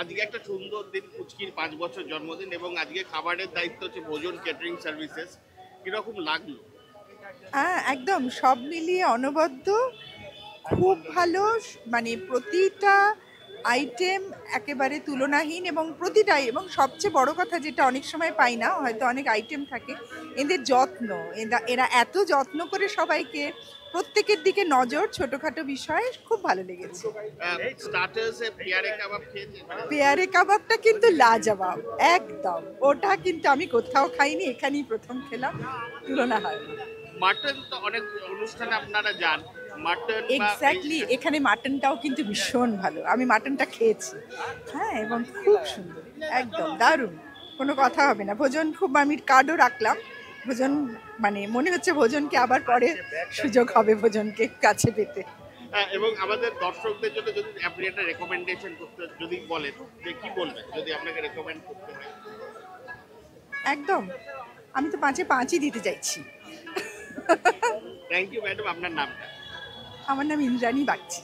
আজকে একটা সুন্দর দিন, পুচকির 5 বছর জন্মদিন এবং আজকে খাবারের দায়িত্ব হচ্ছে ভোজন ক্যাটারিং সার্ভিসেস। কিরকম লাগলো? হ্যাঁ, একদম সব মিলিয়ে অনবদ্য খুব ভালো। মানে প্রতিটা আইটেম একেবারে তুলনাহীন, এবং প্রতিটাই, এবং সবচেয়ে বড় কথা যেটা অনেক সময় পাই না, হয়তো অনেক আইটেম থাকে, এদের যত্ন। এরা এত যত্ন করে সবাইকে, প্রত্যেকের দিকে নজর, ছোটখাটো বিষয়ে খুব ভালো লেগেছে। স্টার্টার্সে পেয়ারে কাবাব খেয়েছেন? পেয়ারে কাবাবটা কিন্তু লাজবাব, একদম। ওটা কিন্তু আমি কোথাও খাইনি, এখানেই প্রথম খেলাম, তুলনা হয় না। মাটন তো অনেক অনুষ্ঠানে আপনারা যান, মাটন বা এক্স্যাক্টলি, এখানে মাটনটাও কিন্তু ভীষণ ভালো, আমি মাটনটা খেয়েছি। হ্যাঁ, এবং খুব সুন্দর, একদম দারুণ, কোনো কথা হবে না। ভোজন খুব, আমি কার্ডও রাখলাম। ভোজন, মানে মনে হচ্ছে ভোজনকে আবার পরে সুযোগ হবে ভোজনকে কাছে পেতে। এবং আমাদের দর্শকদের জন্য যদি আপনি একটা রেকমেন্ডেশন করতে যদি বলেন, যে কি বলবেন যদি আপনাকে রেকমেন্ড করতে হয়? একদম, আমি তো 5-এ 5ই দিতে চাইছি। থ্যাংক ইউ ম্যাডাম, আপনার নামটা? আমার নাম ইন্দ্রাণী বাগচি।